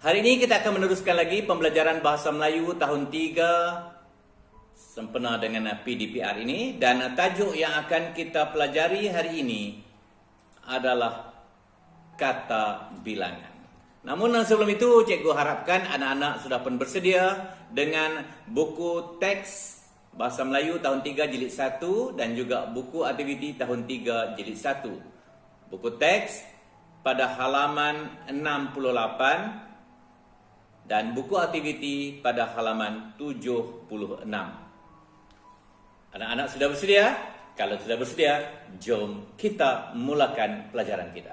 Hari ini kita akan meneruskan lagi pembelajaran Bahasa Melayu tahun 3 sempena dengan PDPR ini, dan tajuk yang akan kita pelajari hari ini adalah kata bilangan. Namun sebelum itu, cikgu harapkan anak-anak sudah pun bersedia dengan buku teks Bahasa Melayu tahun 3 jilid 1 dan juga buku aktiviti tahun 3 jilid 1. Buku teks pada halaman 68 dan buku aktiviti pada halaman 76. Anak-anak sudah bersedia? Kalau sudah bersedia, jom kita mulakan pelajaran kita.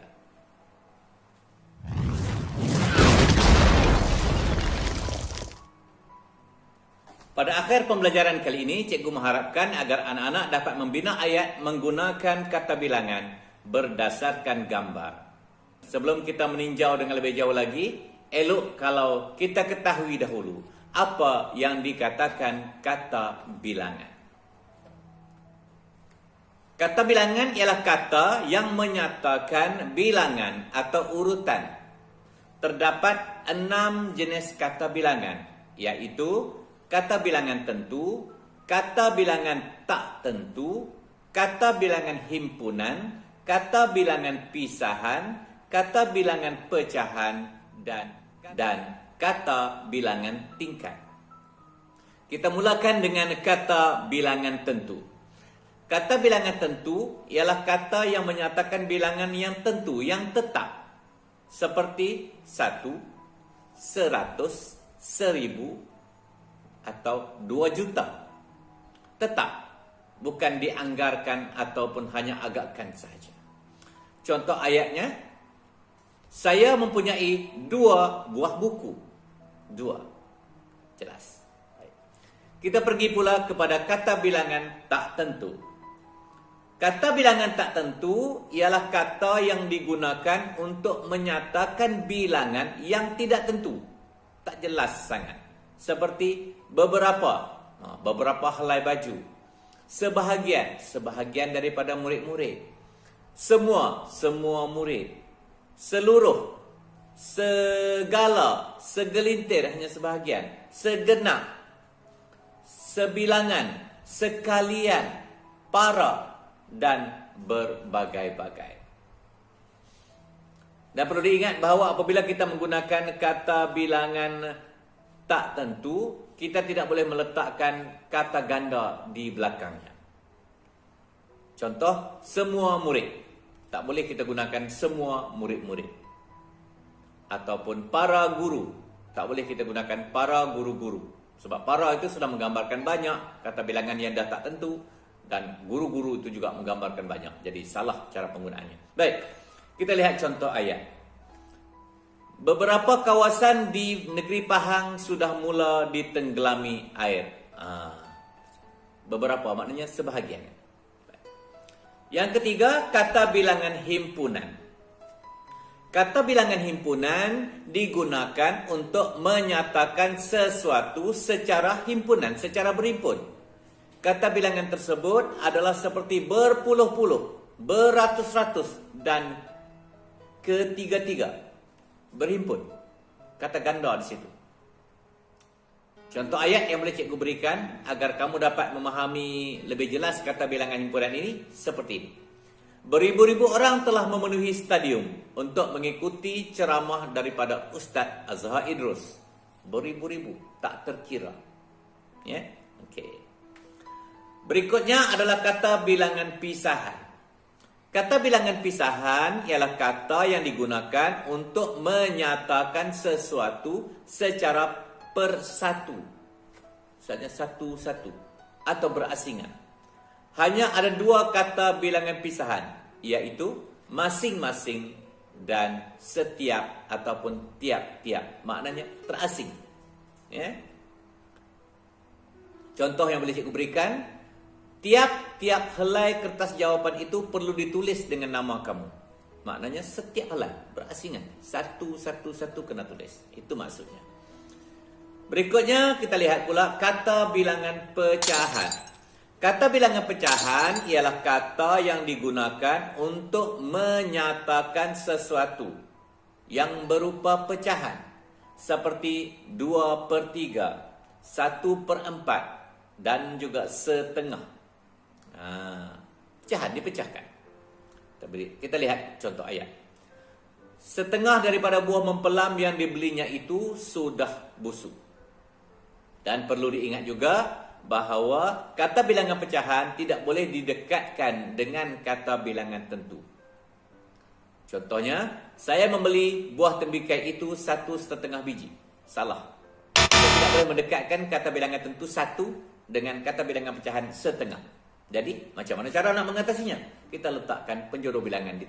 Pada akhir pembelajaran kali ini, cikgu mengharapkan agar anak-anak dapat membina ayat menggunakan kata bilangan berdasarkan gambar. Sebelum kita meninjau dengan lebih jauh lagi, elok kalau kita ketahui dahulu apa yang dikatakan kata bilangan. Kata bilangan ialah kata yang menyatakan bilangan atau urutan. Terdapat 6 jenis kata bilangan, iaitu kata bilangan tentu, kata bilangan tak tentu, kata bilangan himpunan, kata bilangan pisahan, kata bilangan pecahan, dan kata bilangan tingkat. Kita mulakan dengan kata bilangan tentu. Kata bilangan tentu ialah kata yang menyatakan bilangan yang tentu, yang tetap. Seperti 1, 100, 1000 atau 2 juta. Tetap, bukan dianggarkan ataupun hanya agakkan saja. Contoh ayatnya, saya mempunyai 2 buah buku. 2. Jelas. Kita pergi pula kepada kata bilangan tak tentu. Kata bilangan tak tentu ialah kata yang digunakan untuk menyatakan bilangan yang tidak tentu. Tak jelas sangat. Seperti beberapa helai baju. Sebahagian daripada murid-murid. Semua murid. Seluruh, segala, segelintir, hanya sebahagian. Segenap, sebilangan, sekalian, para, dan berbagai-bagai. Dan perlu diingat bahawa apabila kita menggunakan kata bilangan tak tentu, kita tidak boleh meletakkan kata ganda di belakangnya. Contoh, semua murid. Tak boleh kita gunakan semua murid-murid. Ataupun para guru. Tak boleh kita gunakan para guru-guru. Sebab para itu sudah menggambarkan banyak kata bilangan yang dah tak tentu. Dan guru-guru itu juga menggambarkan banyak. Jadi salah cara penggunaannya. Baik, kita lihat contoh ayat. Beberapa kawasan di negeri Pahang sudah mula ditenggelami air. Beberapa maknanya sebahagian. Yang ketiga, kata bilangan himpunan. Kata bilangan himpunan digunakan untuk menyatakan sesuatu secara himpunan, secara berhimpun. Kata bilangan tersebut adalah seperti berpuluh-puluh, beratus-ratus, dan ketiga-tiga. Berhimpun. Kata ganda di situ. Contoh ayat yang boleh cikgu berikan agar kamu dapat memahami lebih jelas kata bilangan himpunan ini seperti ini. Beribu-ribu orang telah memenuhi stadium untuk mengikuti ceramah daripada Ustaz Azhar Idrus. Beribu-ribu, tak terkira. Ya, okey. Berikutnya adalah kata bilangan pisahan. Kata bilangan pisahan ialah kata yang digunakan untuk menyatakan sesuatu secara persatu. Misalnya satu-satu atau berasingan. Hanya ada 2 kata bilangan pisahan, iaitu masing-masing dan setiap ataupun tiap-tiap. Maknanya terasing. Ya. Contoh yang boleh cikgu berikan, tiap-tiap helai kertas jawapan itu perlu ditulis dengan nama kamu. Maknanya setiap helai berasingan. Satu-satu kena tulis. Itu maksudnya. Berikutnya kita lihat pula kata bilangan pecahan. Kata bilangan pecahan ialah kata yang digunakan untuk menyatakan sesuatu yang berupa pecahan. seperti 2/3, 1/4 dan juga setengah. Pecahan dipecahkan. Kita lihat contoh ayat. Setengah daripada buah mempelam yang dibelinya itu sudah busuk. Dan perlu diingat juga bahawa kata bilangan pecahan tidak boleh didekatkan dengan kata bilangan tentu. Contohnya, saya membeli buah tembikai itu 1,5 biji. Salah. Kita tidak boleh mendekatkan kata bilangan tentu 1 dengan kata bilangan pecahan setengah. Jadi, macam mana cara nak mengatasinya? Kita letakkan penjuru bilangan di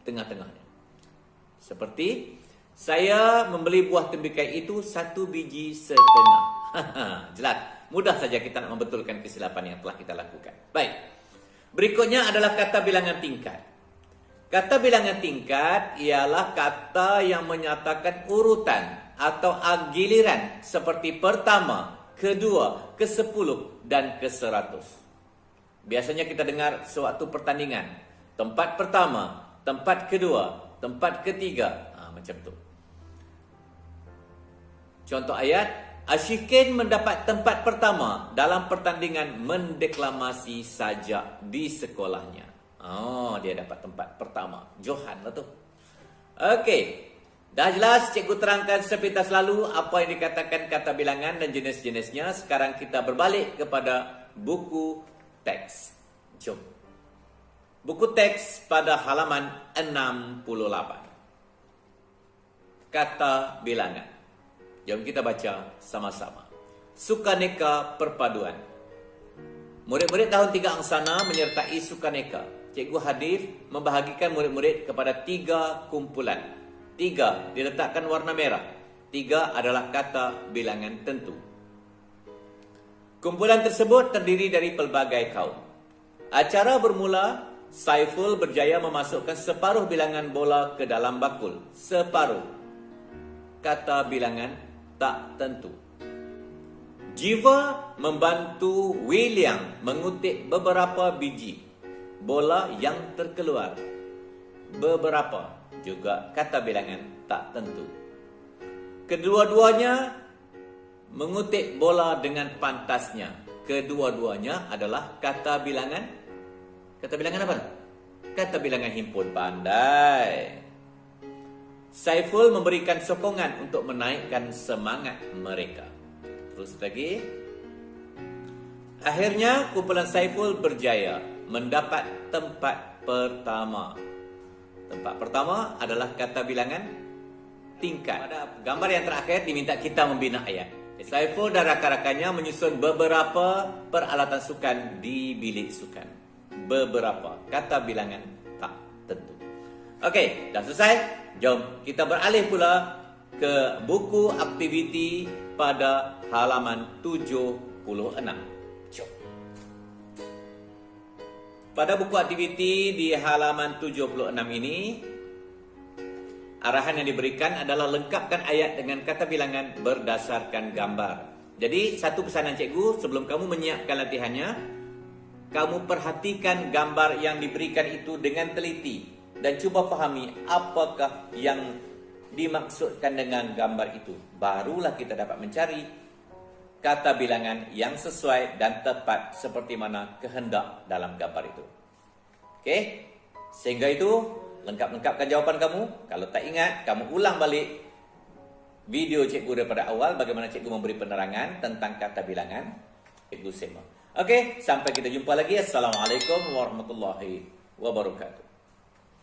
tengah-tengahnya. Seperti, saya membeli buah tembikai itu 1,5 biji. Jelas. Mudah saja kita nak membetulkan kesilapan yang telah kita lakukan. Baik. Berikutnya adalah kata bilangan tingkat. Kata bilangan tingkat ialah kata yang menyatakan urutan atau giliran seperti pertama, kedua, ke-10 dan ke-100. Biasanya kita dengar sewaktu pertandingan. Tempat pertama, tempat kedua, tempat ketiga. Macam tu. Contoh ayat, Ashikin mendapat tempat pertama dalam pertandingan mendeklamasi sajak di sekolahnya. Dia dapat tempat pertama. Johan lah tu. Okey. Dah jelas cikgu terangkan sepintas lalu apa yang dikatakan kata bilangan dan jenis-jenisnya. Sekarang kita berbalik kepada buku teks. Jom. Buku teks pada halaman 68. Kata bilangan. Jom kita baca sama-sama. Sukaneka perpaduan. Murid-murid tahun 3 angsana menyertai sukaneka. Cikgu Hadif membahagikan murid-murid kepada 3 kumpulan. 3 diletakkan warna merah. 3 adalah kata bilangan tentu. Kumpulan tersebut terdiri dari pelbagai kaum. Acara bermula, Saiful berjaya memasukkan separuh bilangan bola ke dalam bakul. Separuh. Kata bilangan tak tentu. Jiva membantu William mengutip beberapa biji bola yang terkeluar. Beberapa juga kata bilangan tak tentu. Kedua-duanya mengutip bola dengan pantasnya. Kedua-duanya adalah kata bilangan. Kata bilangan apa? Kata bilangan himpun. Pandai. Saiful memberikan sokongan untuk menaikkan semangat mereka. Terus lagi. Akhirnya kumpulan Saiful berjaya mendapat tempat pertama. Tempat pertama adalah kata bilangan tingkat. Pada gambar yang terakhir diminta kita membina ayat. Saiful dan rakan-rakannya menyusun beberapa peralatan sukan di bilik sukan. Beberapa kata bilangan tak tentu. Okey, dah selesai. Jom kita beralih pula ke buku aktiviti pada halaman 76. Jom. Pada buku aktiviti di halaman 76 ini, arahan yang diberikan adalah lengkapkan ayat dengan kata bilangan berdasarkan gambar. Jadi, satu pesanan cikgu sebelum kamu menyiapkan latihannya, kamu perhatikan gambar yang diberikan itu dengan teliti dan cuba fahami apakah yang dimaksudkan dengan gambar itu. Barulah kita dapat mencari kata bilangan yang sesuai dan tepat seperti mana kehendak dalam gambar itu. Okey? Sehingga itu, lengkapkan jawapan kamu. Kalau tak ingat, kamu ulang balik video cikgu daripada awal, bagaimana cikgu memberi penerangan tentang kata bilangan. Cikgu sema. Okey, sampai kita jumpa lagi. Assalamualaikum warahmatullahi wabarakatuh.